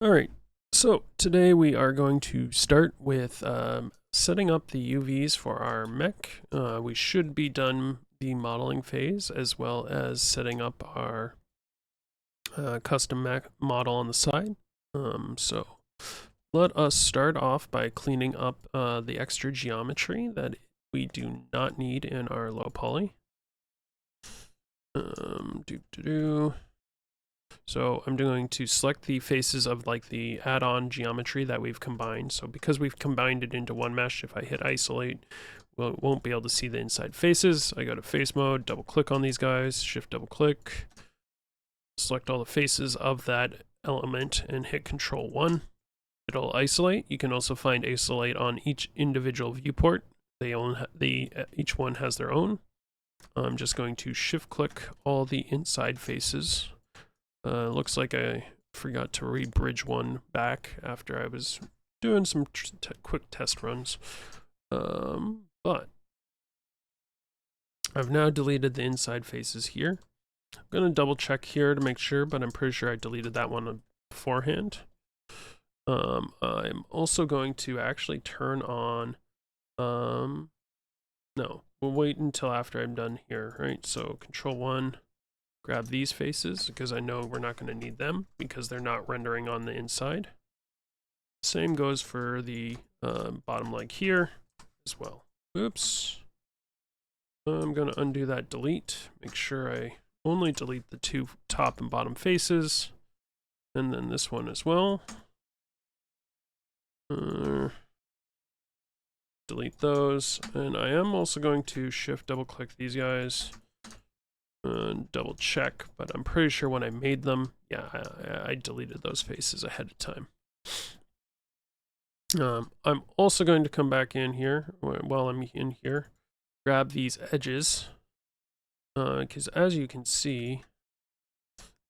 All right, so today we are going to start with setting up the UVs for our mech. We should be done the modeling phase as well as setting up our custom mech model on the side. So let us start off by cleaning up the extra geometry that we do not need in our low poly. So I'm going to select the faces of like the add-on geometry that we've combined. So because we've combined it into one mesh, if I hit isolate, we won't be able to see the inside faces. I go to face mode, double click on these guys, shift double click, select all the faces of that element and hit Control 1. It'll isolate. You can also find isolate on each individual viewport. Each one has their own. I'm just going to shift click all the inside faces. Looks like I forgot to rebridge one back after I was doing some quick test runs. But I've now deleted the inside faces here. I'm going to double check here to make sure, but I'm pretty sure I deleted that one beforehand. I'm also going to actually turn on, no, we'll wait until after I'm done here, right? So Control 1. Grab these faces because I know we're not going to need them because they're not rendering on the inside. Same goes for the bottom leg here as well. Oops. I'm going to undo that delete. Make sure I only delete the two top and bottom faces. And then this one as well. Delete those. And I am also going to shift double click these guys. Double check, but I'm pretty sure when I made them, yeah, I deleted those faces ahead of time. I'm also going to come back in here while I'm in here, grab these edges, because as you can see,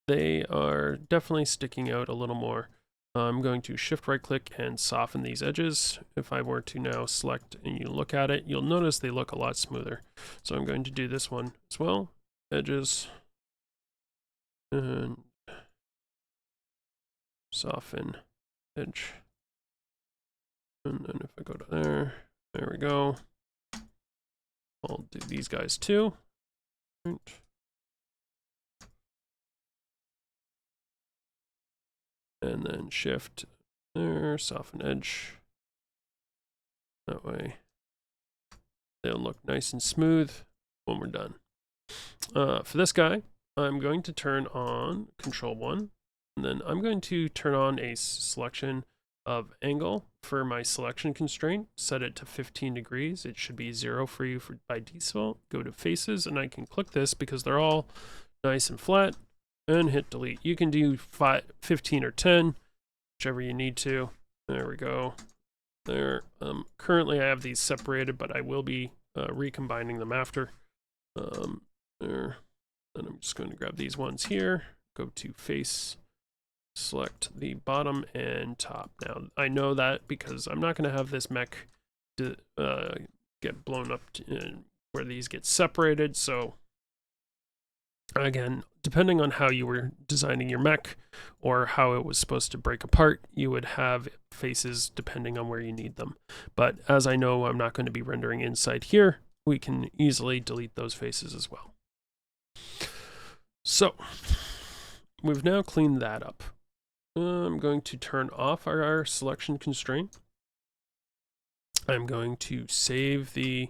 they are definitely sticking out a little more. I'm going to shift right click and soften these edges. If I were to now select and you look at it, you'll notice they look a lot smoother. So I'm going to do this one as well. Edges and soften edge, and then if I go to there we go. I'll do these guys too, and then shift there, soften edge. That way they'll look nice and smooth when we're done. For this guy, I'm going to turn on Control 1, and then I'm going to turn on a selection of angle for my selection constraint, set it to 15 degrees. It should be 0 for you by default. Go to faces, and I can click this because they're all nice and flat, and hit delete. You can do 15 or 10, whichever you need to. There we go. There. Currently I have these separated, but I will be recombining them after. There. Then I'm just going to grab these ones here, go to face, select the bottom and top. Now I know that because I'm not going to have this mech get blown up where these get separated. So again, depending on how you were designing your mech or how it was supposed to break apart, you would have faces depending on where you need them. But as I know I'm not going to be rendering inside here, we can easily delete those faces as well. So we've now cleaned that up. I'm going to turn off our selection constraint. I'm going to save the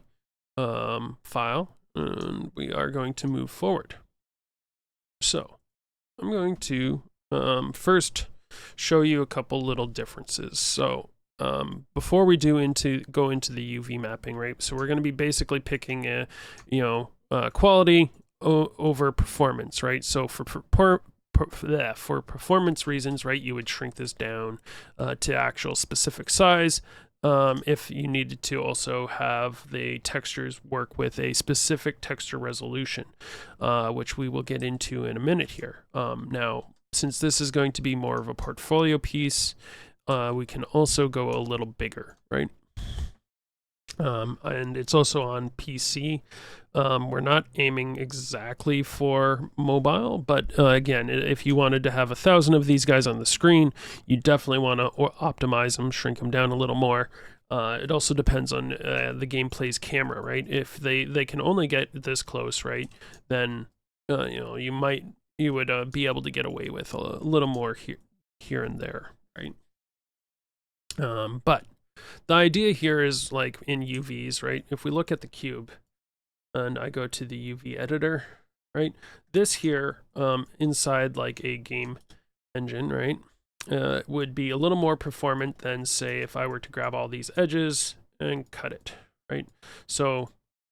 file, and we are going to move forward. So I'm going to first show you a couple little differences. So before we go into the UV mapping, right? So we're going to be basically picking a, quality over performance, right? So for performance reasons, right, you would shrink this down to actual specific size. If you needed to also have the textures work with a specific texture resolution, which we will get into in a minute here. Now, since this is going to be more of a portfolio piece, we can also go a little bigger, right? And it's also on PC. We're not aiming exactly for mobile, but again, if you wanted to have 1,000 of these guys on the screen, you definitely want to optimize them, shrink them down a little more. It also depends on the gameplay's camera, right? If they can only get this close, right, then you would be able to get away with a little more here and there, right? But the idea here is like in UVs, right? If we look at the cube and I go to the UV editor, right? This here, inside like a game engine, right? Would be a little more performant than say if I were to grab all these edges and cut it, right? So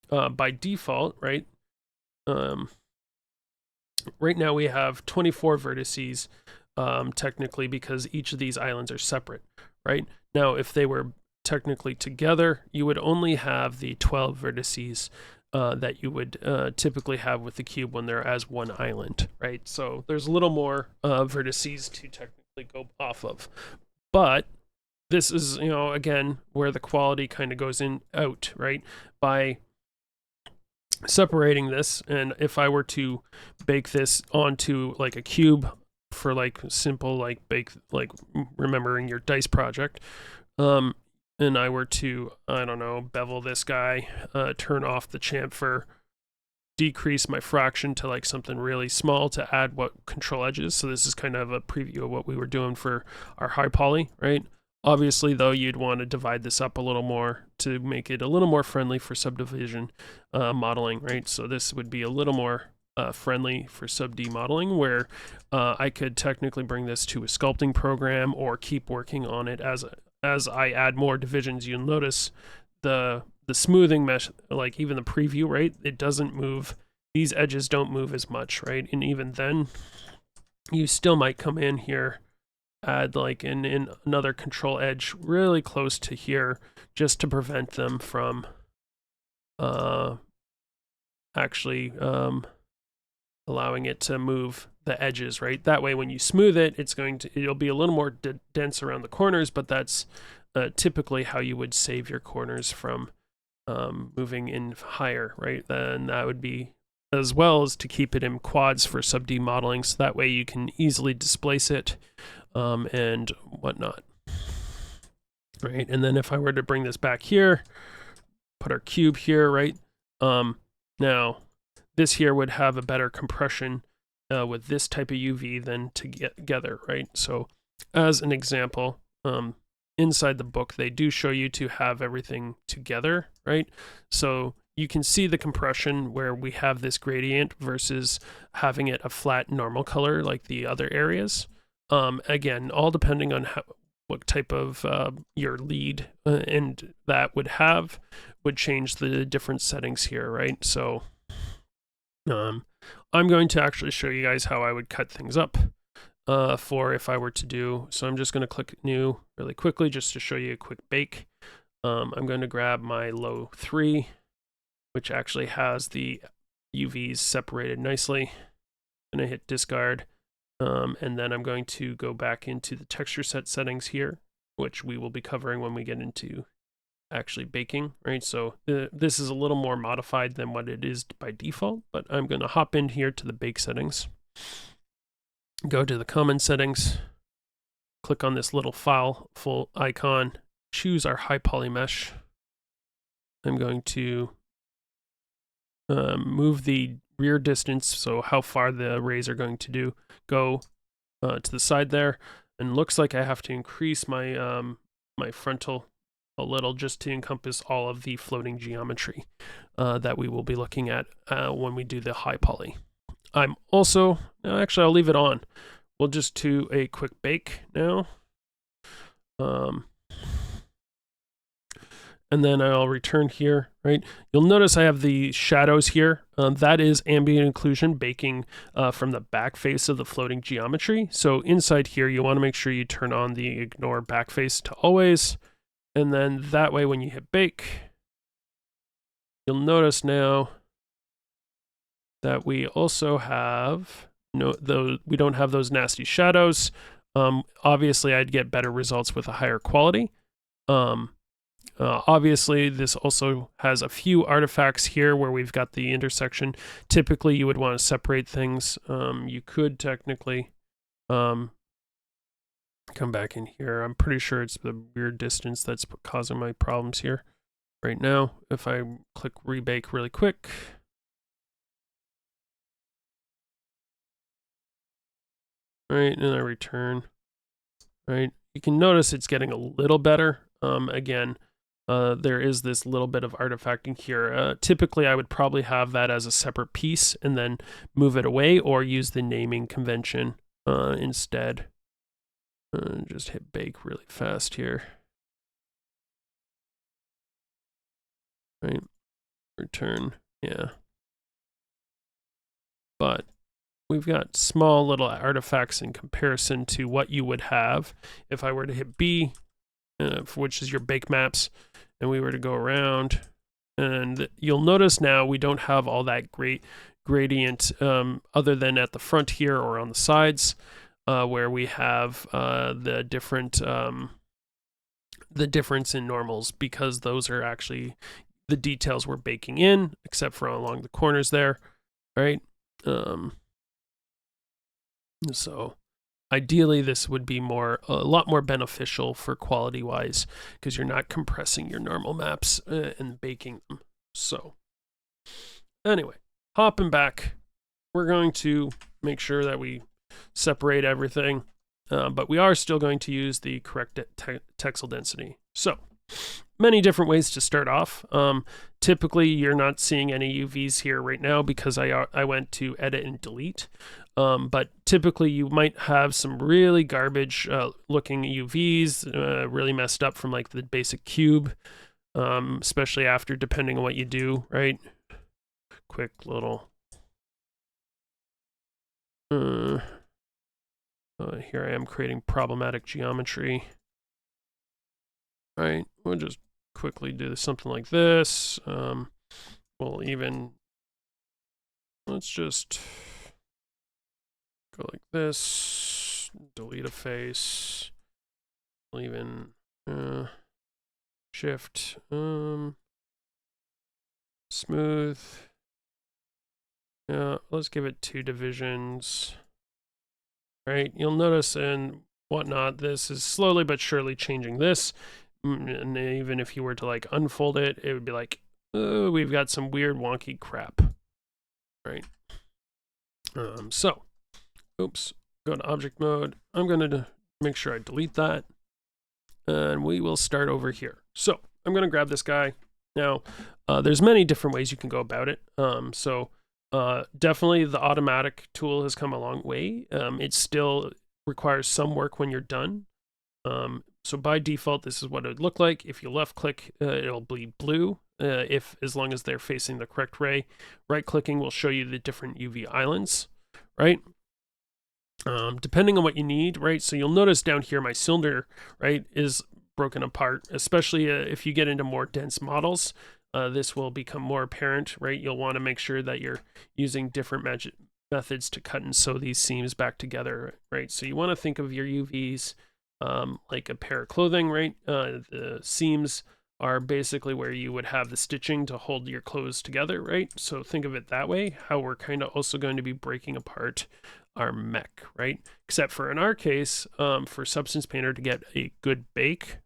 by default, right? Right now we have 24 vertices, technically, because each of these islands are separate, right? Now, if they were technically together, you would only have the 12 vertices that you would typically have with the cube when they're as one island, right? So there's a little more vertices to technically go off of. But this is, again, where the quality kind of goes out, right? By separating this, and if I were to bake this onto like a cube for like simple like bake, like remembering your dice project, and I were to, I don't know, bevel this guy, turn off the chamfer, decrease my fraction to like something really small to add what control edges. So this is kind of a preview of what we were doing for our high poly, right? Obviously, though, you'd want to divide this up a little more to make it a little more friendly for subdivision modeling, right? So this would be a little more friendly for sub-D modeling, where I could technically bring this to a sculpting program or keep working on it as I add more divisions. You'll notice the smoothing mesh, like even the preview, right? It doesn't move. These edges don't move as much, right? And even then, you still might come in here, add like in another control edge really close to here, just to prevent them from actually allowing it to move the edges, right? That way when you smooth it, it'll be a little more dense around the corners, but that's typically how you would save your corners from moving in higher, right? Then that would be, as well as to keep it in quads for sub-D modeling, so that way you can easily displace it and whatnot, right? And then if I were to bring this back here, put our cube here, right? Now, this here would have a better compression with this type of UV than together, right? So as an example, inside the book, they do show you to have everything together, right? So you can see the compression where we have this gradient versus having it a flat normal color like the other areas. Again, all depending on what type of your lead and that would change the different settings here, right? So I'm going to actually show you guys how I would cut things up for if I were to do. So I'm just going to click new really quickly just to show you a quick bake. I'm going to grab my low 3, which actually has the UVs separated nicely. I'm going to hit discard. And then I'm going to go back into the texture set settings here, which we will be covering when we get into actually baking, right? So this is a little more modified than what it is by default, but I'm going to hop in here to the bake settings, go to the common settings, click on this little file full icon, choose our high poly mesh. I'm going to move the rear distance, so how far the rays are going to go to the side there, and looks like I have to increase my my frontal a little just to encompass all of the floating geometry that we will be looking at when we do the high poly. I'm also, actually I'll leave it on. We'll just do a quick bake now. And then I'll return here, right? You'll notice I have the shadows here. That is ambient occlusion baking from the back face of the floating geometry. So inside here, you want to make sure you turn on the ignore back face to always. And then that way when you hit bake, you'll notice now that we also have, we don't have those nasty shadows. Obviously, I'd get better results with a higher quality. Obviously, this also has a few artifacts here where we've got the intersection. Typically, you would want to separate things. You could technically come back in here. I'm pretty sure it's the weird distance that's causing my problems here right now. If I click rebake really quick. Right, and I return. Right, you can notice it's getting a little better. Again, there is this little bit of artifacting here. Typically, I would probably have that as a separate piece and then move it away or use the naming convention instead. Just hit bake really fast here. Right, return, yeah. But we've got small little artifacts in comparison to what you would have if I were to hit B, which is your bake maps, and we were to go around. And you'll notice now we don't have all that great gradient other than at the front here or on the sides where we have the difference in normals, because those are actually the details we're baking in, except for along the corners there, right? So ideally this would be a lot more beneficial for quality wise, because you're not compressing your normal maps and baking them. So anyway, hopping back, we're going to make sure that we separate everything, but we are still going to use the correct texel density. So many different ways to start off. Typically you're not seeing any UVs here right now because I went to edit and delete. But typically you might have some really garbage looking UVs, really messed up from like the basic cube, especially after, depending on what you do, right? Quick little here I am creating problematic geometry. Right, we'll just quickly do something like this. We'll even, let's just go like this, delete a face, we'll even shift, smooth. Yeah, let's give it 2 divisions. Right, you'll notice and whatnot, this is slowly but surely changing this. And even if you were to like unfold it, it would be like, oh, we've got some weird wonky crap, right? So, oops, go to object mode. I'm gonna make sure I delete that, and we will start over here. So I'm gonna grab this guy. Now, there's many different ways you can go about it. Definitely the automatic tool has come a long way. It still requires some work when you're done. So by default, this is what it would look like. If you left click, it'll be blue. As long as they're facing the correct ray. Right clicking will show you the different UV islands, right? Depending on what you need, right? So you'll notice down here my cylinder, right, is broken apart, especially if you get into more dense models. This will become more apparent, right? You'll want to make sure that you're using different methods to cut and sew these seams back together, right? So you want to think of your UVs like a pair of clothing, right? The seams are basically where you would have the stitching to hold your clothes together, right? So think of it that way, how we're kind of also going to be breaking apart our mech, right? Except for in our case, for Substance Painter to get a good bake,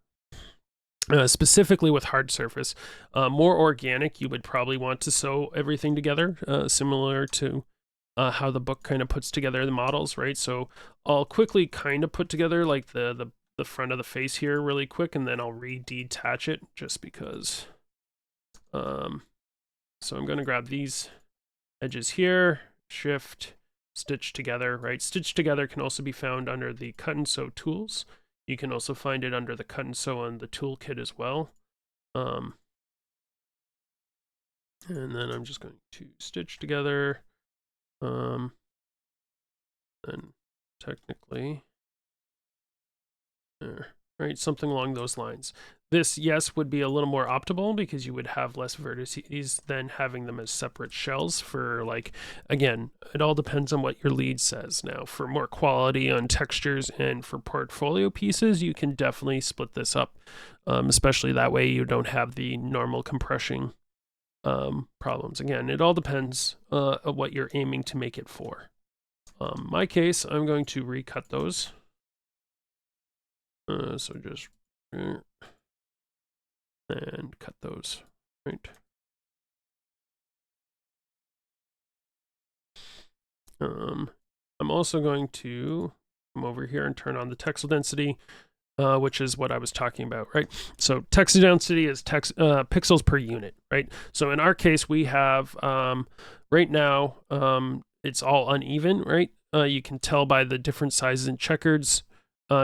specifically with hard surface, more organic, you would probably want to sew everything together, similar to how the book kind of puts together the models, right? So I'll quickly kind of put together like the front of the face here really quick, and then I'll re-detach it just because. So I'm going to grab these edges here, shift, stitch together, right? Stitch together can also be found under the cut and sew tools. You can also find it under the cut and sew on the toolkit as well. And then I'm just going to stitch together. And technically, there. right? Something along those lines. This, yes, would be a little more optimal because you would have less vertices than having them as separate shells for, like, again, it all depends on what your lead says. Now, for more quality on textures and for portfolio pieces, you can definitely split this up, especially that way you don't have the normal compression problems. Again, it all depends on what you're aiming to make it for. My case, I'm going to recut those. So just and cut those, right? I'm also going to come over here and turn on the texel density, which is what I was talking about, right? So texel density is pixels per unit, right? So in our case, we have, right now, it's all uneven, right? You can tell by the different sizes and checkers,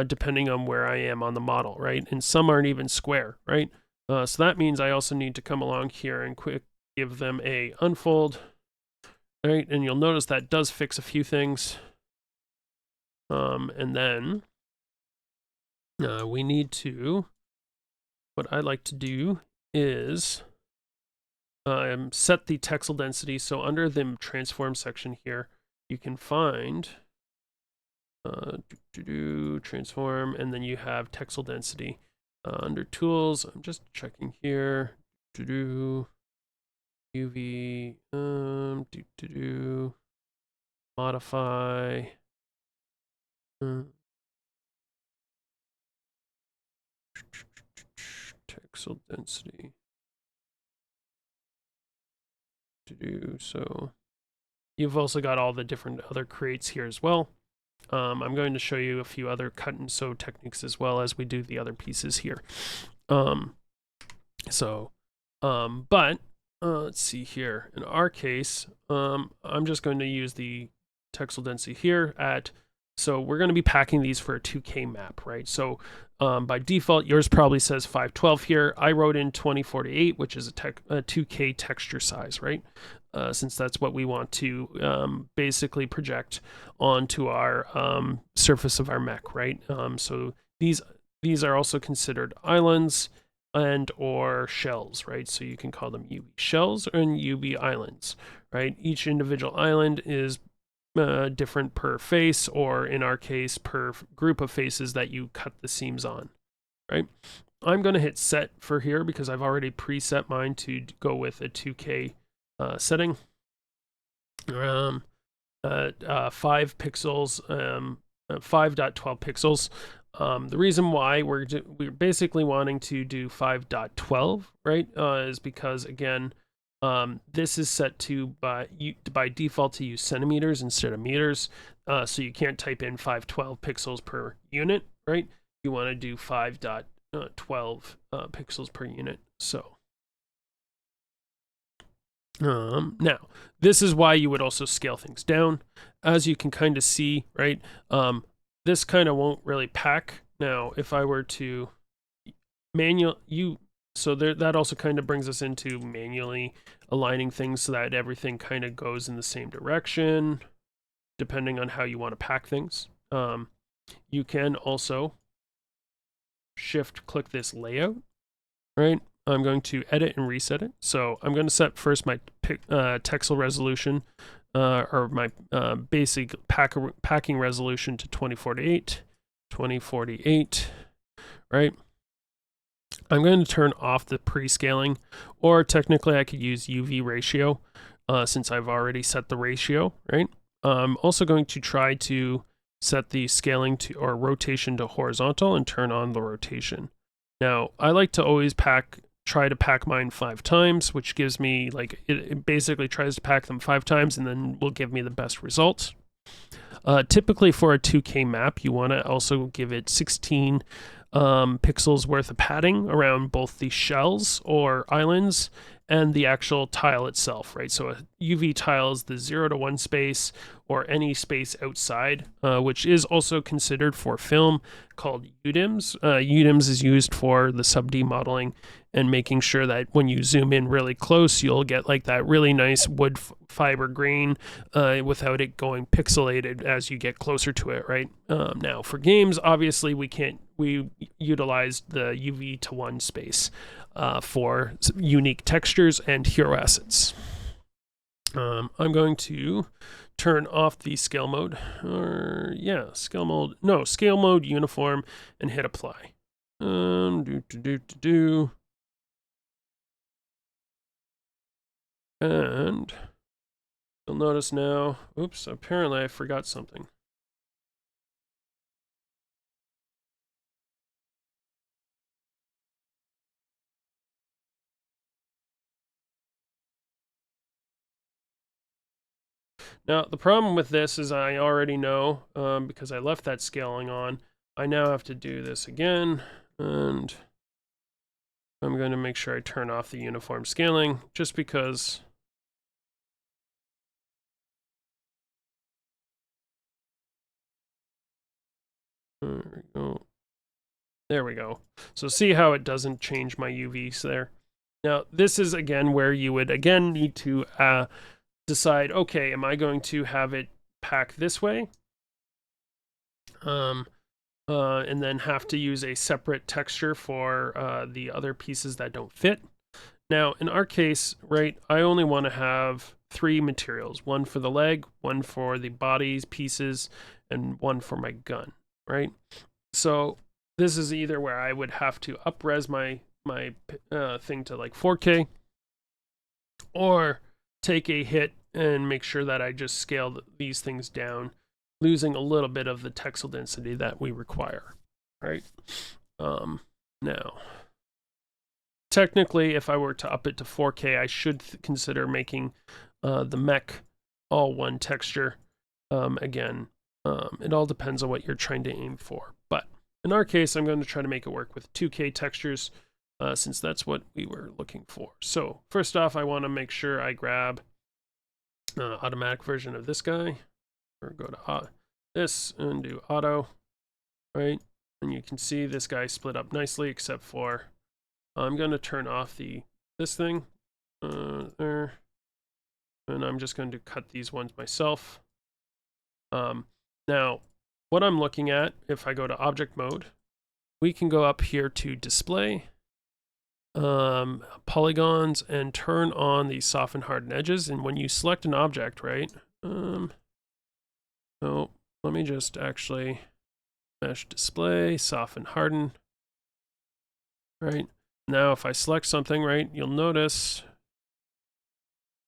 depending on where I am on the model, right? And some aren't even square, right? So that means I also need to come along here and give them a unfold, right? And you'll notice that does fix a few things. And then we need to, what I like to do is set the texel density. So under the transform section here, you can find transform, and then you have texel density. Under tools, I'm just checking here. UV, modify. Texel density. So you've also got all the different other creates here as well. I'm going to show you a few other cut and sew techniques as well as we do the other pieces here. But let's see here. In our case, I'm just going to use the texel density here so we're going to be packing these for a 2K map, right? So by default, yours probably says 512 here. I wrote in 2048, which is a 2K texture size, right? Since that's what we want to basically project onto our surface of our mech, right? So these are also considered islands and or shells, right? So you can call them UV shells and UV islands, right? Each individual island is different per face, or in our case, per group of faces that you cut the seams on, right? I'm going to hit set for here because I've already preset mine to go with a 2K setting. 5 pixels, 5.12 pixels. The reason why we're basically wanting to do 5.12, right, is because, again, this is set to by default to use centimeters instead of meters, so you can't type in 512 pixels per unit, right? You want to do 5.12 pixels per unit. So now this is why you would also scale things down, as you can kind of see, right? This kind of won't really pack. Now, if I were to so that also kind of brings us into manually aligning things so that everything kind of goes in the same direction, depending on how you want to pack things. You can also shift click this layout, right? I'm going to edit and reset it. So I'm going to set first my texel resolution, or my basic packing resolution to 2048, right? I'm going to turn off the pre-scaling, or technically I could use UV ratio, since I've already set the ratio, right? I'm also going to try to set the scaling to, or rotation to horizontal, and turn on the rotation. Now, I like to always try to pack mine 5 times, which gives me, like, it basically tries to pack them 5 times and then will give me the best results. Typically for a 2K map, you want to also give it 16 pixels worth of padding around both the shells or islands and the actual tile itself, right? So a UV tile is the 0 to 1 space, or any space outside, which is also considered for film, called UDIMs. UDIMs is used for the sub-D modeling and making sure that when you zoom in really close, you'll get like that really nice wood fiber grain without it going pixelated as you get closer to it, right? Now for games, obviously we we utilized the UV to 1 space for unique textures and hero assets. I'm going to turn off the scale mode, scale mode uniform, and hit apply. And you'll notice now, oops, apparently I forgot something. Now, the problem with this is I already know, because I left that scaling on, I now have to do this again, and I'm going to make sure I turn off the uniform scaling, just because there we go. There we go. So see how it doesn't change my UVs there? Now, this is, again, where you would, again, need to decide, okay, am I going to have it pack this way? And then have to use a separate texture for the other pieces that don't fit. Now, in our case, right, I only want to have 3 materials, one for the leg, one for the bodies pieces, and one for my gun, right? So this is either where I would have to up-res my thing to like 4K, or take a hit and make sure that I just scale these things down, losing a little bit of the texel density that we require, right? Now, technically, if I were to up it to 4K, I should consider making the mech all one texture. Again, it all depends on what you're trying to aim for. But in our case, I'm going to try to make it work with 2K textures, since that's what we were looking for. So first off, I want to make sure I grab automatic version of this guy, or go to this and do auto, right? And you can see this guy split up nicely, except for I'm going to turn off this thing there, and I'm just going to cut these ones myself. Now, what I'm looking at, if I go to object mode, we can go up here to display, polygons, and turn on the soften harden edges. And when you select an object, right? So let me just actually mesh display, soften harden, right? Now, if I select something, right, you'll notice,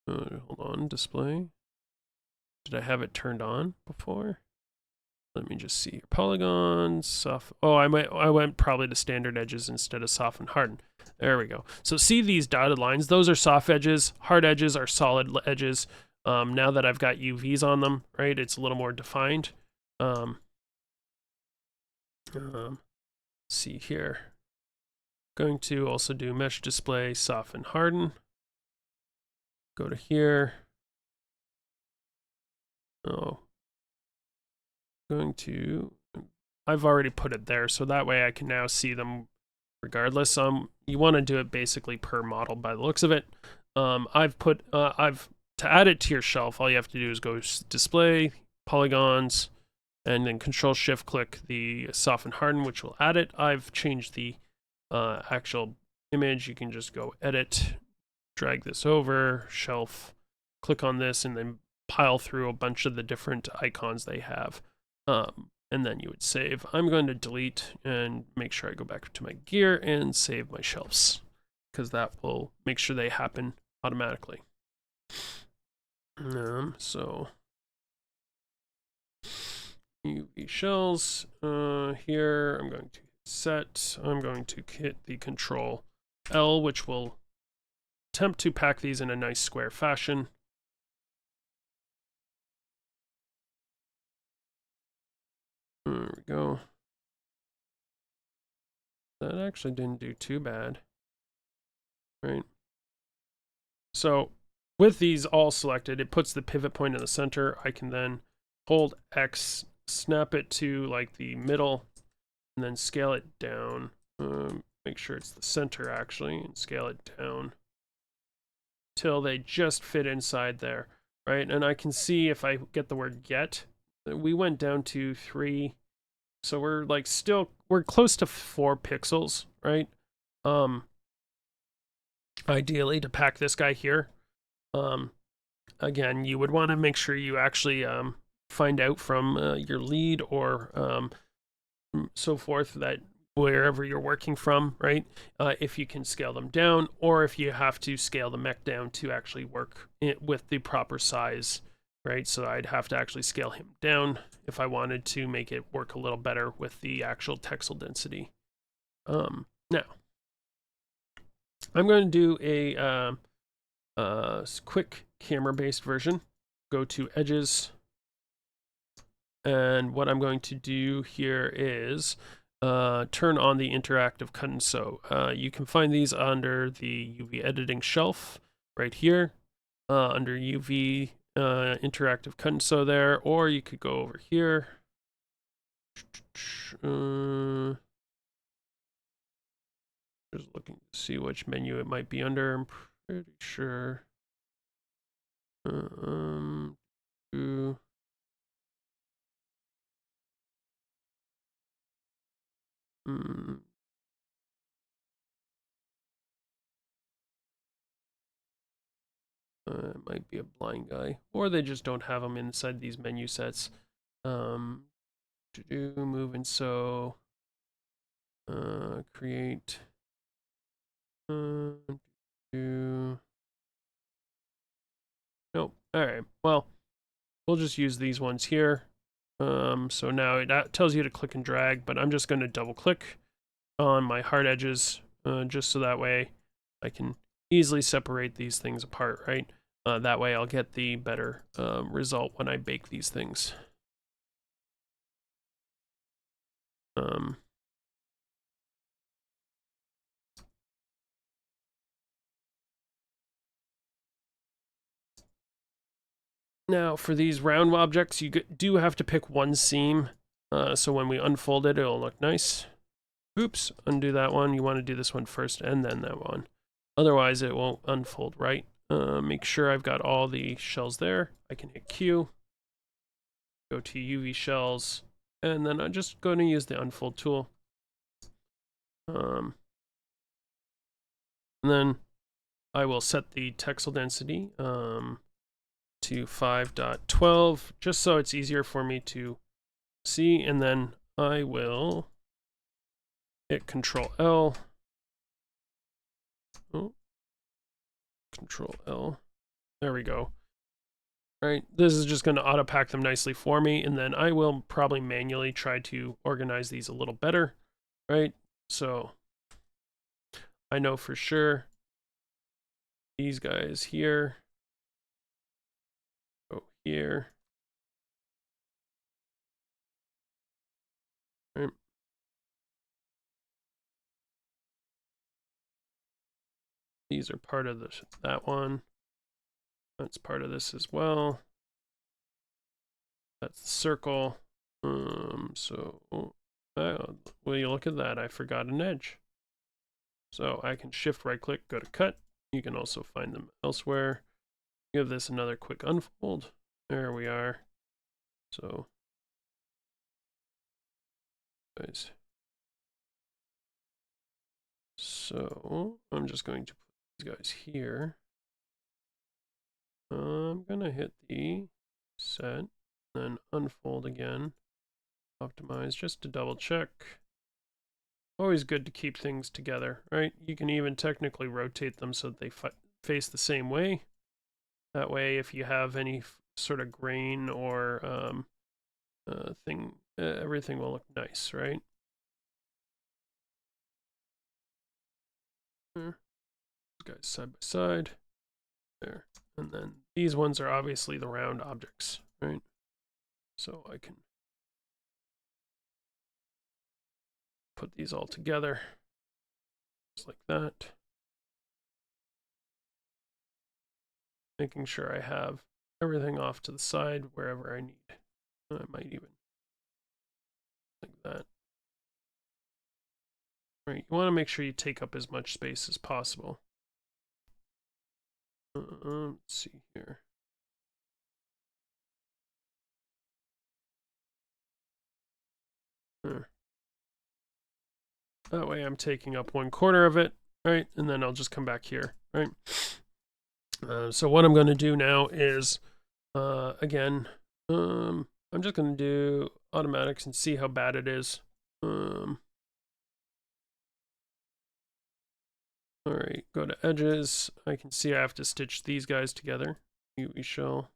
hold on, display. Did I have it turned on before? Let me just see your polygons, I went probably to standard edges instead of soft and harden. There we go. So see these dotted lines? Those are soft edges. Hard edges are solid edges. Now that I've got UVs on them, right, it's a little more defined. See here. Going to also do mesh display, soften, harden. Go to here. I've already put it there, so that way I can now see them regardless. You want to do it basically per model by the looks of it. To add it to your shelf, all you have to do is go display, polygons, and then Control Shift click the soften harden, which will add it. I've changed the actual image. You can just go edit, drag this over, shelf, click on this, and then pile through a bunch of the different icons they have. And then you would save. I'm going to delete and make sure I go back to my gear and save my shelves, because that will make sure they happen automatically. So UV shells, here I'm going to set, I'm going to hit the Control L, which will attempt to pack these in a nice square fashion. There we go. That actually didn't do too bad, right? So with these all selected, it puts the pivot point in the center. I can then hold X, snap it to like the middle, and then scale it down. Make sure it's the center actually, and scale it down till they just fit inside there, right? And I can see if I get the word get, we went down to 3. So we're we're close to 4 pixels, right? Ideally to pack this guy here. Again, you would want to make sure you actually find out from your lead or so forth that wherever you're working from, right? If you can scale them down, or if you have to scale the mech down to actually work with the proper size, right? So I'd have to actually scale him down if I wanted to make it work a little better with the actual texel density. Now, I'm going to do a quick camera-based version. Go to Edges, and what I'm going to do here is turn on the interactive cut and sew. You can find these under the UV editing shelf right here, under UV interactive cut and sew there, or you could go over here. Just looking to see which menu it might be under. I'm pretty sure. It might be a blind guy, or they just don't have them inside these menu sets. To do move and sew, create. Do. Nope. All right. Well, we'll just use these ones here. So now it tells you to click and drag, but I'm just going to double click on my hard edges, just so that way I can easily separate these things apart, right? That way I'll get the better result when I bake these things. Now for these round objects, you do have to pick one seam, so when we unfold it, it'll look nice. Oops, undo that one. You want to do this one first and then that one. Otherwise, it won't unfold right. Make sure I've got all the shells there. I can hit Q, go to UV shells, and then I'm just going to use the unfold tool. And then I will set the texel density to 5.12, just so it's easier for me to see, and then I will hit Control L. Oh, Control L. There we go. All right, this is just going to auto pack them nicely for me, and then I will probably manually try to organize these a little better, right? So I know for sure these guys here go here. Right. These are part of this, that one. That's part of this as well. That's the circle. So, will you look at that? I forgot an edge. So I can shift right click, go to cut. You can also find them elsewhere. Give this another quick unfold. There we are. So, guys. So I'm just going to put these guys here. I'm gonna hit the set, then unfold again, optimize just to double check. Always good to keep things together, right? You can even technically rotate them so that they face the same way. That way, if you have any sort of grain or thing, everything will look nice, right? There. Guys side by side. There. And then these ones are obviously the round objects, right? So I can put these all together, just like that. Making sure I have everything off to the side wherever I need. I might even like that. Right, you want to make sure you take up as much space as possible. Let's see here. That way I'm taking up 1/4 of it, right? And then I'll just come back here, right? So what I'm going to do now is, again, I'm just going to do automatics and see how bad it is. All right, go to edges. I can see I have to stitch these guys together. We shall.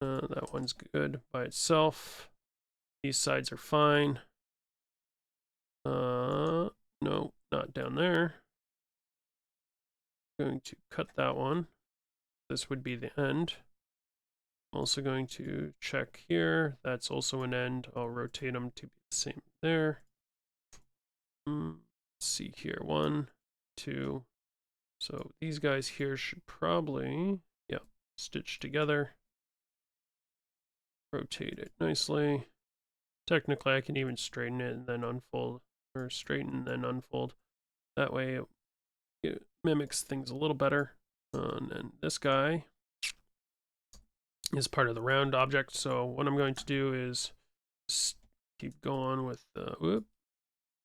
That one's good by itself. These sides are fine. No, not down there. I'm going to cut that one. This would be the end. I'm also going to check here. That's also an end. I'll rotate them to be the same there. Let's see here. 1, 2. So these guys here should probably, yeah, stitch together. Rotate it nicely. Technically, I can even straighten it and then unfold, or straighten and then unfold. That way it mimics things a little better. And then this guy is part of the round object. So what I'm going to do is keep going with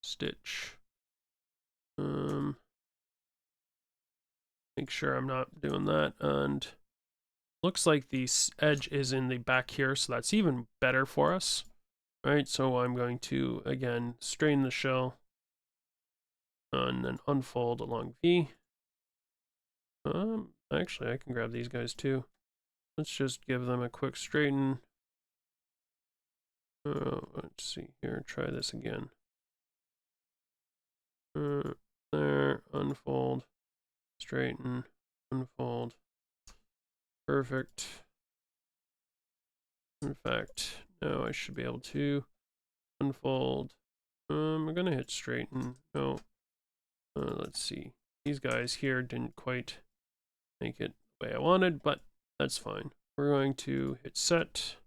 stitch. Make sure I'm not doing that. And looks like the edge is in the back here, so that's even better for us. All right, so I'm going to, again, straighten the shell and then unfold along V. Actually, I can grab these guys too. Let's just give them a quick straighten. Let's see here, try this again. There, unfold, straighten, unfold. Perfect. In fact, now I should be able to unfold. I'm gonna hit straighten. No. Let's see. These guys here didn't quite make it the way I wanted, but that's fine. We're going to hit set.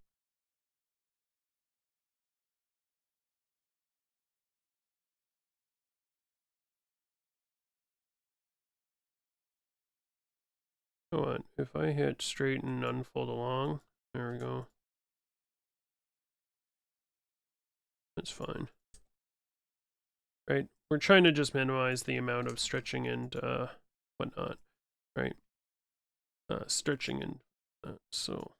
Go on. If I hit straighten, unfold along, there we go. That's fine. Right? We're trying to just minimize the amount of stretching and whatnot, right? Stretching and so.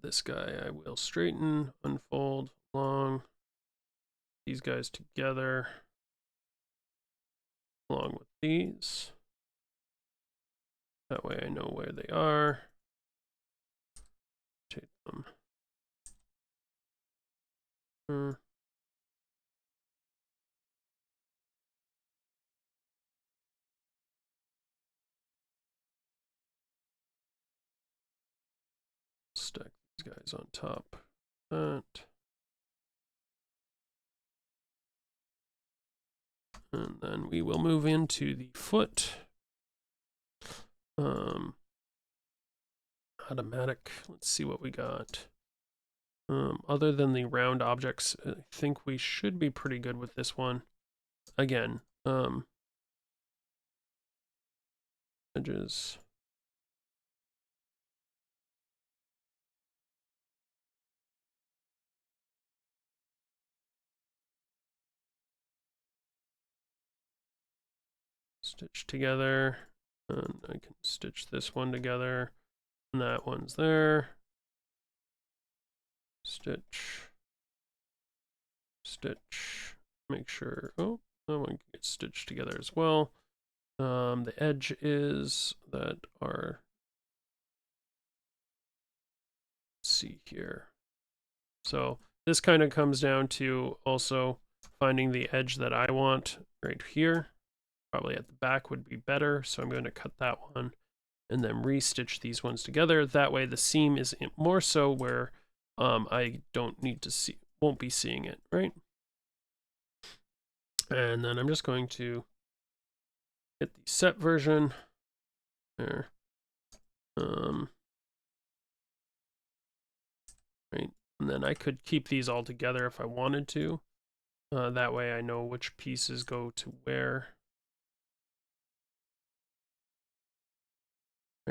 This guy I will straighten, unfold along. These guys together along with these. That way I know where they are. Rotate them. Stack these guys on top. That. And then we will move into the foot. Automatic. Let's see what we got. Other than the round objects, I think we should be pretty good with this one. Again, edges. Stitch together. And I can stitch this one together. And that one's there. Stitch. Stitch. Make sure. Oh, that one can get stitched together as well. The edges that are. Let's see here. So this kind of comes down to also finding the edge that I want right here. Probably at the back would be better. So I'm going to cut that one and then re-stitch these ones together. That way the seam is more so where I don't need to see, won't be seeing it, right? And then I'm just going to hit the set version there. Right, and then I could keep these all together if I wanted to. That way I know which pieces go to where.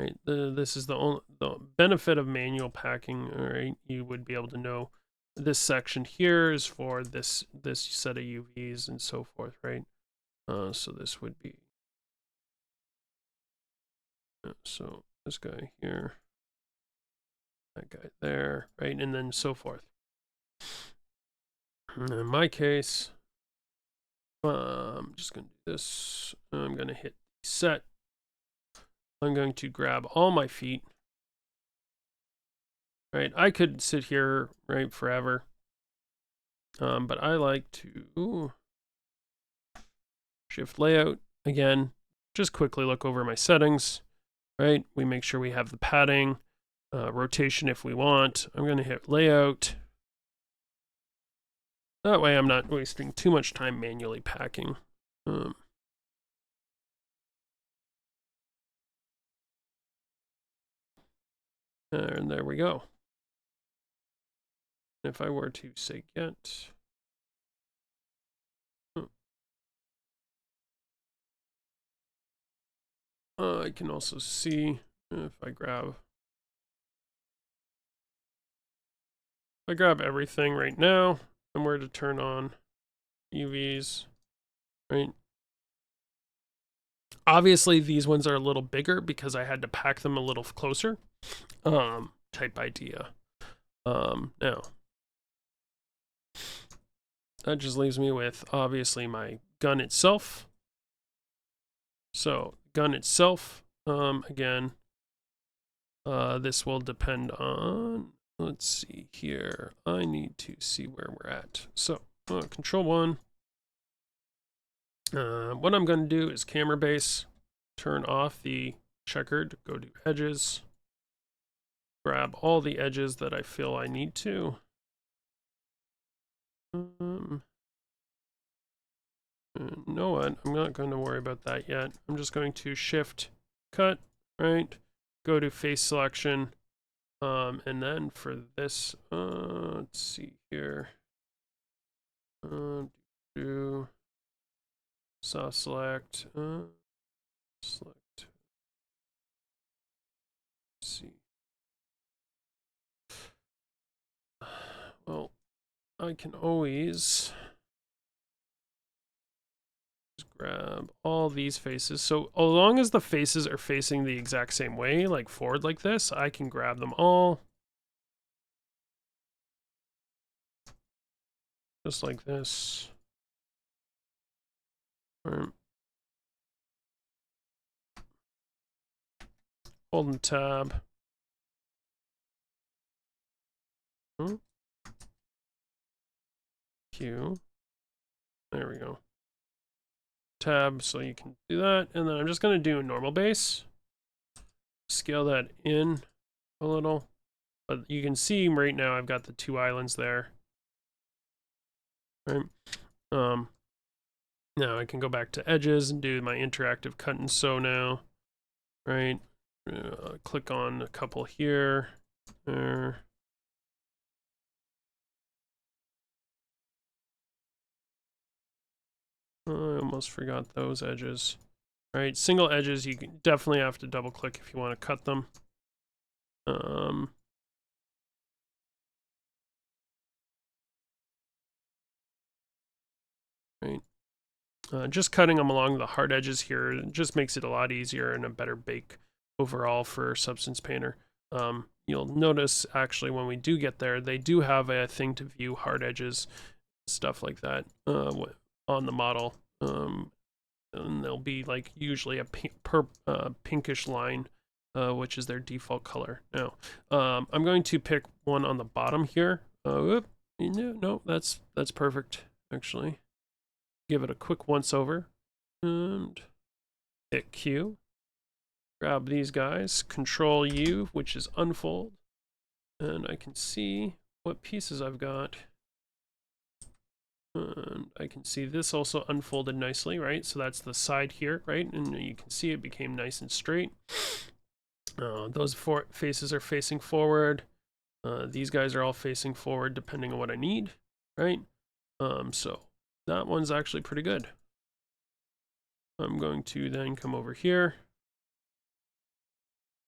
right? This is the benefit of manual packing, all right? You would be able to know this section here is for this set of UVs and so forth, right? So this would be, so this guy here, that guy there, right? And then so forth. In my case, I'm just going to do this. I'm going to hit set. I'm going to grab all my feet. Right, I could sit here, right, forever. But I like to shift layout again. Just quickly look over my settings, right? We make sure we have the padding, rotation if we want. I'm going to hit layout. That way I'm not wasting too much time manually packing. And there we go. If I were to say get, I can also see if I grab everything right now and were to turn on UVs, right? Obviously these ones are a little bigger because I had to pack them a little closer, type idea. Now that just leaves me with obviously my gun itself. So gun itself, again, this will depend on, let's see here. I need to see where we're at. So control 1. What I'm going to do is camera base, turn off the checkered, go to edges, grab all the edges that I feel I need to. No, I'm not going to worry about that yet. I'm just going to shift cut, right? Go to face selection. And then for this, let's see here. Do soft select, select. Let's see. Well, I can always just grab all these faces. So as long as the faces are facing the exact same way, like forward like this, I can grab them all. Just like this. Holding tab. Q. There we go. Tab, so you can do that. And then I'm just going to do a normal base. Scale that in a little. But you can see right now I've got the 2 islands there. Right. Now I can go back to edges and do my interactive cut and sew now. Right. Click on a couple here. There. I almost forgot those edges. Right, single edges, you can definitely have to double click if you want to cut them. Right. Just cutting them along the hard edges here just makes it a lot easier and a better bake overall for Substance Painter. You'll notice actually when we do get there, they do have a thing to view hard edges, stuff like that on the model. And there'll be like usually a pinkish line, which is their default color. Now, I'm going to pick one on the bottom here. No, that's perfect actually. Give it a quick once over and hit Q. Grab these guys, Control U, which is unfold, and I can see what pieces I've got. And I can see this also unfolded nicely, right? So that's the side here, right? And you can see it became nice and straight. Those 4 faces are facing forward. These guys are all facing forward depending on what I need, right? So that one's actually pretty good. I'm going to then come over here.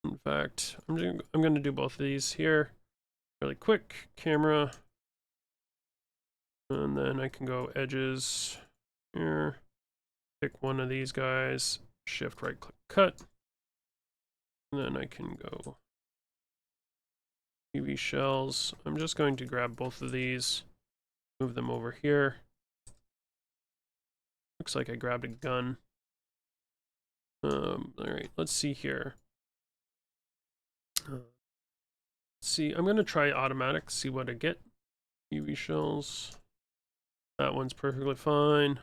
In fact, I'm going to do both of these here really quick. Camera. And then I can go edges here. Pick one of these guys. Shift right click cut. And then I can go UV shells. I'm just going to grab both of these. Move them over here. Looks like I grabbed a gun. Alright, let's see here. Let's see, I'm going to try automatic, see what I get. UV shells. That one's perfectly fine.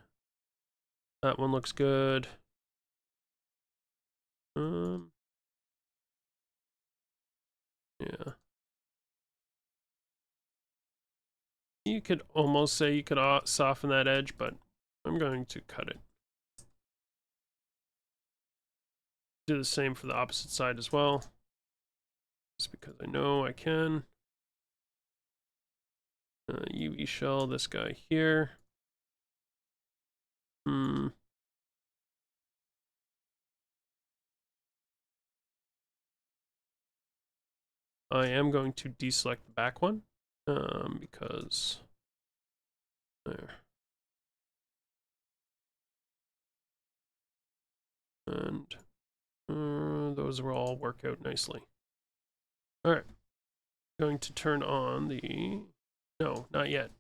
That one looks good. Yeah. You could almost say you could soften that edge, but I'm going to cut it. Do the same for the opposite side as well. Just because I know I can. UV shell this guy here. I am going to deselect the back one because there. And those will all work out nicely. All right, going to turn on the, no, not yet.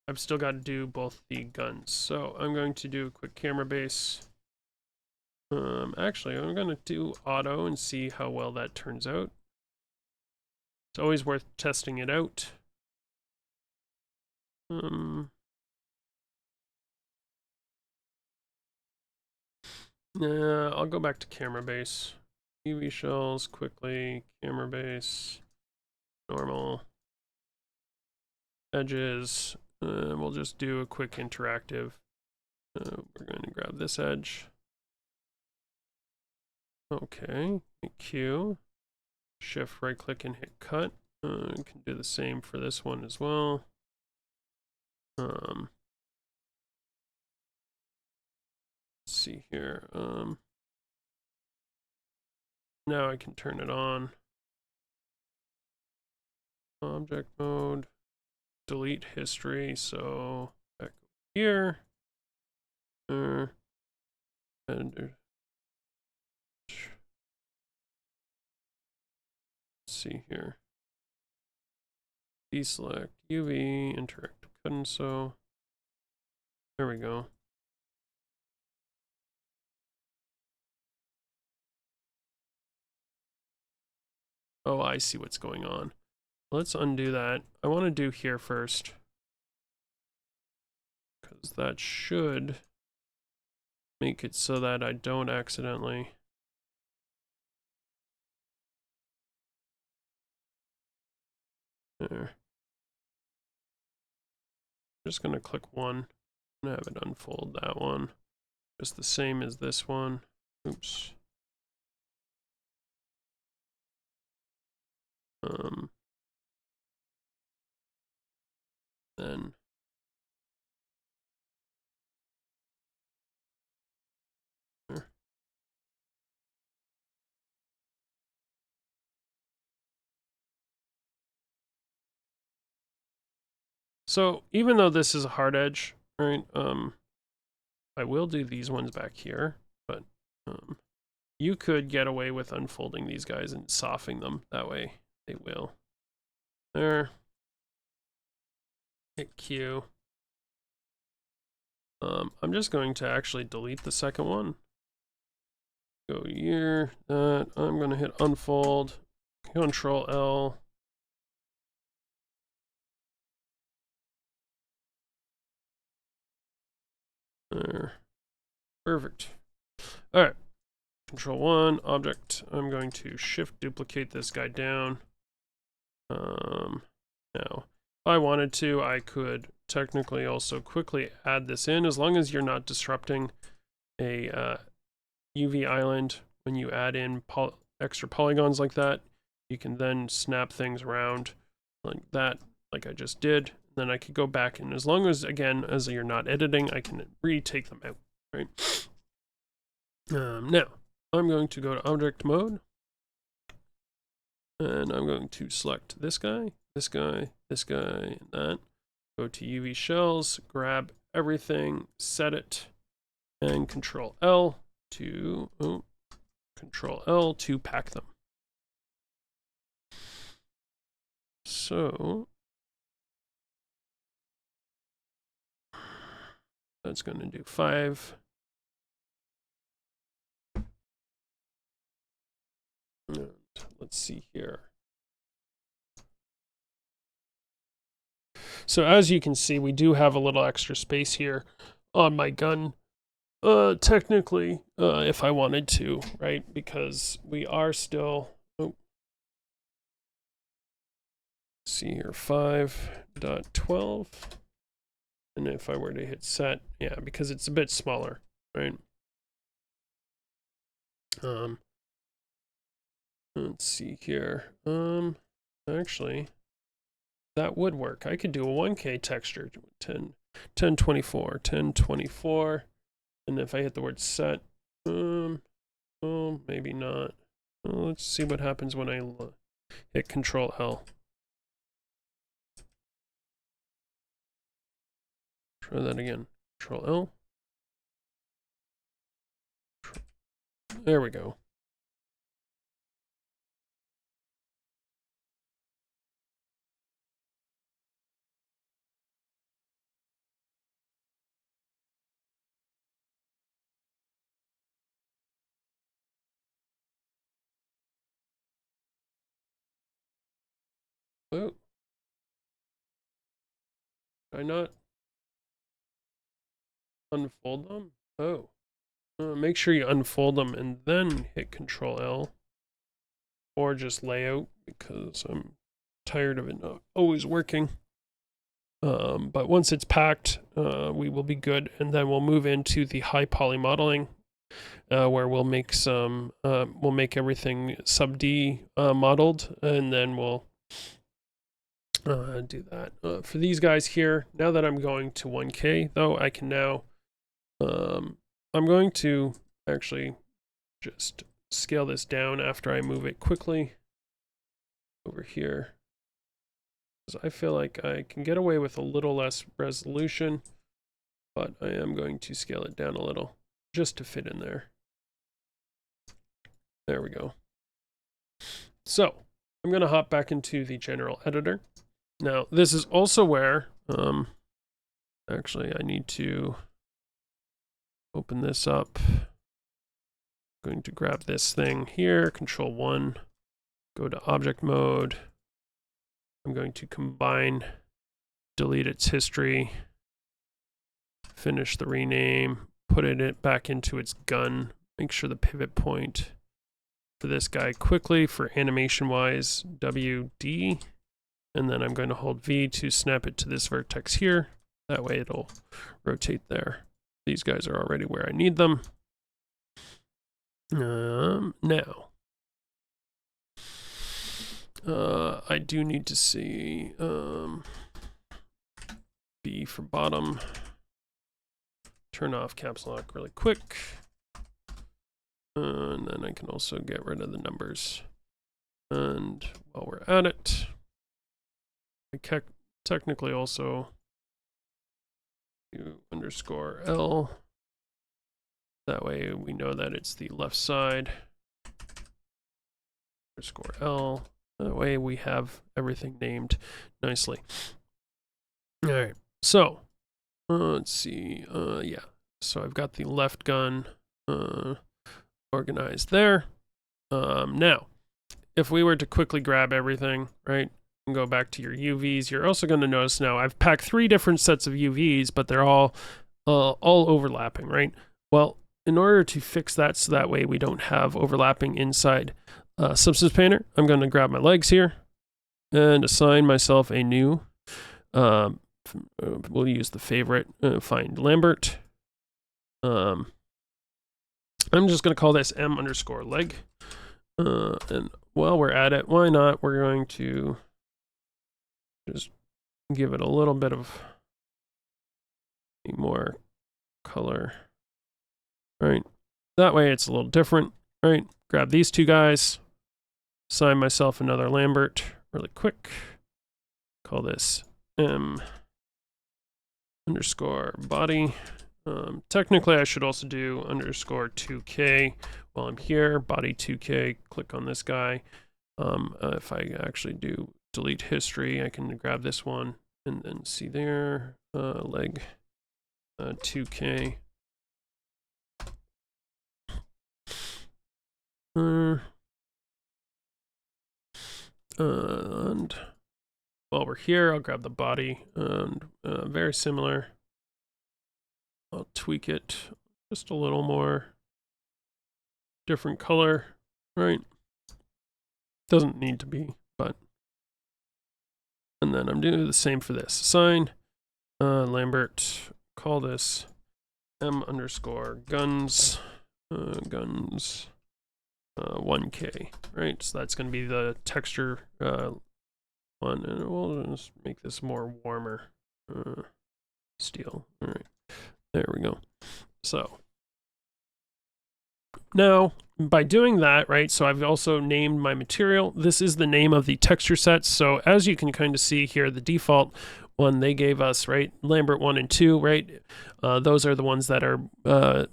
I've still got to do both the guns. So I'm going to do a quick camera base. Actually, I'm going to do auto and see how well that turns out. It's always worth testing it out. I'll go back to camera base. UV shells quickly, camera base, normal, edges. We'll just do a quick interactive. We're going to grab this edge. Okay, hit Q. Shift right click and hit cut. You can do the same for this one as well. Let's see here. Now I can turn it on. Object mode. Delete history. So back here. And let's see here. Deselect UV interactive cut and sew. There we go. Oh, I see what's going on. Let's undo that. I want to do here first, because that should make it so that I don't accidentally. There. I'm just going to click one and have it unfold that one. Just the same as this one. Oops. Then there. So even though this is a hard edge, right? I will do these ones back here, but you could get away with unfolding these guys and softening them. That way they will. There. Hit Q. I'm just going to actually delete the second one. Go here, that. I'm going to hit unfold. Control L. There. Perfect. All right. Control 1, object. I'm going to shift duplicate this guy down. Now, if I wanted to, I could technically also quickly add this in, as long as you're not disrupting a UV island. When you add in extra polygons like that, you can then snap things around like that, like I just did. Then I could go back, and as long as, again, as you're not editing, I can retake them out, right? Now, I'm going to go to object mode. And I'm going to select this guy, this guy, this guy, and that. Go to UV shells, grab everything, set it, and Control L to pack them. So that's going to do 5. And let's see here. So as you can see, we do have a little extra space here on my gun. Technically, if I wanted to, right? Because we are still, see here, 5.12. And if I were to hit set, yeah, because it's a bit smaller, right? Let's see here. Actually, that would work. I could do a 1K texture, 1024, 1024. And if I hit the word set, oh, maybe not. Well, let's see what happens when I hit Control L. Try that again. Control L. There we go. Oh. Did I not unfold them? Oh. Make sure you unfold them and then hit Control L. Or just layout, because I'm tired of it not always working. But once it's packed, we will be good, and then we'll move into the high poly modeling, where we'll make everything sub D modeled, and then we'll do that. For these guys here, now that I'm going to 1K, though, I can now, I'm going to actually just scale this down after I move it quickly over here, because I feel like I can get away with a little less resolution, but I am going to scale it down a little just to fit in there. There we go. So I'm going to hop back into the general editor. Now this is also where actually I need to open this up. I'm going to grab this thing here, Control 1, go to object mode. I'm going to combine, delete its history, finish the rename, put it back into its gun, make sure the pivot point for this guy quickly for animation wise, WD, and then I'm going to hold V to snap it to this vertex here. That way it'll rotate there. These guys are already where I need them. Now, I do need to see B for bottom. Turn off caps lock really quick. And then I can also get rid of the numbers. And while we're at it, I can technically also do _L. That way we know that it's the left side. _L. That way we have everything named nicely. All right, so let's see. Yeah, so I've got the left gun organized there. Now, if we were to quickly grab everything, right, and go back to your UVs, you're also going to notice now I've packed 3 different sets of UVs, but they're all overlapping, right? Well, in order to fix that so that way we don't have overlapping inside Substance Painter, I'm going to grab my legs here and assign myself a new, we'll use the favorite, find Lambert. I'm just going to call this M_leg. And while we're at it, why not? We're going to just give it a little bit of more color. Right, that way it's a little different. Right, grab these 2 guys, assign myself another Lambert really quick. Call this M underscore body. Technically, I should also do underscore 2K while I'm here. Body 2K, click on this guy. If I actually do delete history, I can grab this one and then see there, leg 2K. And while we're here, I'll grab the body and very similar. I'll tweak it just a little more. Different color, right? Doesn't need to be, but. And then I'm doing the same for this. Assign Lambert, call this M underscore guns, guns 1K, right? So that's going to be the texture one, and we'll just make this more warmer steel. All right, there we go. So now by doing that, right, so I've also named my material. This is the name of the texture sets. So as you can kind of see here, the default one they gave us, right, Lambert 1 and 2, right, those are the ones that are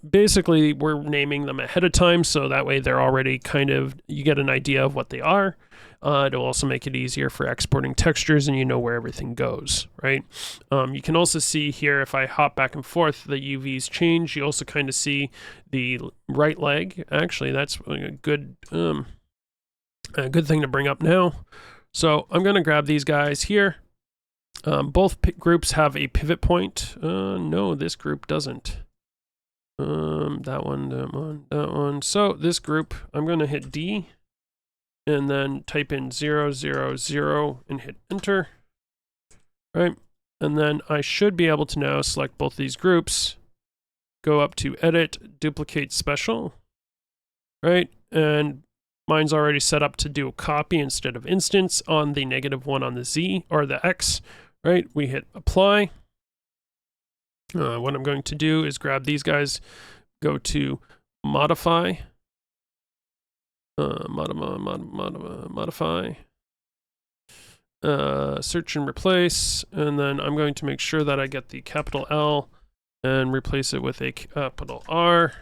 basically we're naming them ahead of time, so that way they're already kind of, you get an idea of what they are. It'll also make it easier for exporting textures, and you know where everything goes, right? You can also see here, if I hop back and forth, the UVs change. You also kind of see the right leg. Actually, that's a good thing to bring up now. So I'm going to grab these guys here. Both groups have a pivot point. No, this group doesn't. That one. So this group, I'm going to hit D and then type in 0, 0, 0 and hit enter. Right. And then I should be able to now select both these groups, go up to edit, duplicate special. Right. And mine's already set up to do a copy instead of instance on the -1 on the Z or the X. Right, we hit apply. What I'm going to do is grab these guys, go to modify, modify, search and replace, and then I'm going to make sure that I get the capital L and replace it with a capital R.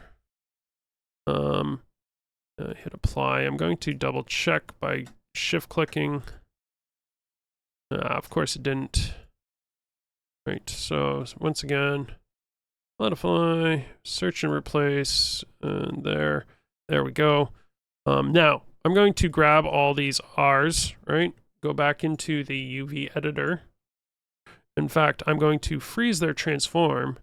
Hit apply. I'm going to double check by shift clicking. Of course it didn't. Right, so once again, modify, search and replace, and there we go. Now, I'm going to grab all these R's, right? Go back into the UV editor. In fact, I'm going to freeze their transform,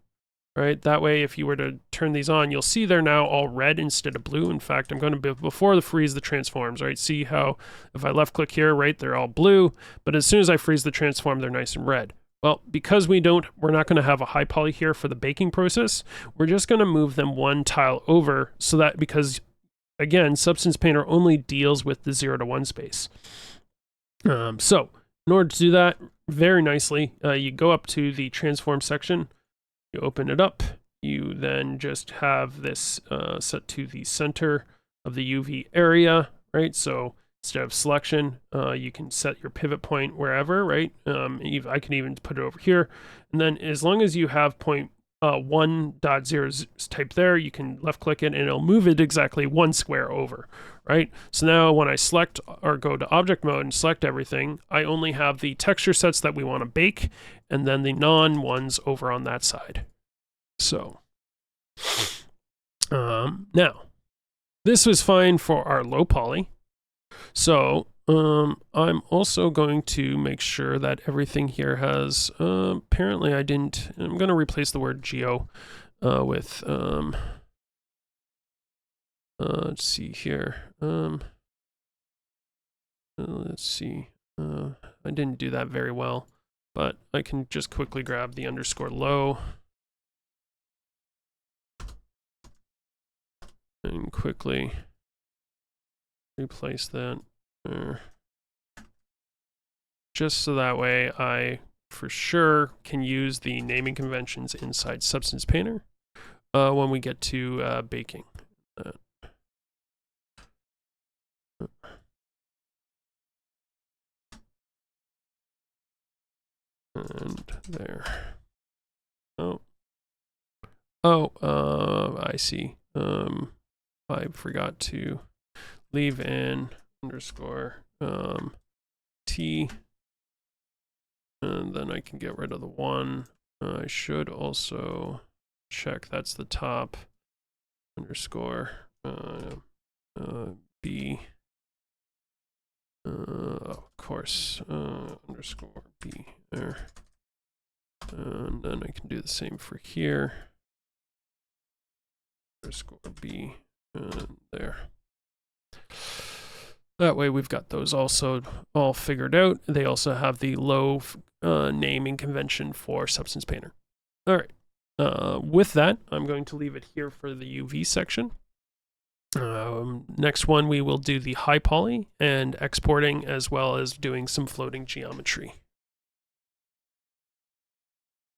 right? That way, if you were to turn these on, you'll see they're now all red instead of blue. In fact, I'm going to, before the freeze the transforms, right? See how if I left click here, right, they're all blue, but as soon as I freeze the transform, they're nice and red. Well, because we're not going to have a high poly here for the baking process, we're just going to move them one tile over so that, because again, Substance Painter only deals with the 0 to 1 space. So in order to do that very nicely, you go up to the transform section, you open it up, you then just have this set to the center of the UV area, right? So instead of selection, you can set your pivot point wherever, right? I can even put it over here. And then as long as you have point 1.0 type there, you can left click it and it'll move it exactly 1 square over, right? So now when I select or go to object mode and select everything, I only have the texture sets that we want to bake and then the non ones over on that side. So now this was fine for our low poly. So I'm also going to make sure that everything here has, apparently I'm going to replace the word geo with, let's see here. Let's see. I didn't do that very well, but I can just quickly grab the underscore low and quickly replace that. Just so that way I for sure can use the naming conventions inside Substance Painter when we get to baking. And there. I see. I forgot to leave in underscore T, and then I can get rid of the 1. I should also check that's the top underscore B. Of course, underscore B there. And then I can do the same for here. Underscore B and there. That way we've got those also all figured out. They also have the low naming convention for Substance Painter. All right. With that, I'm going to leave it here for the UV section. Next one, we will do the high poly and exporting, as well as doing some floating geometry.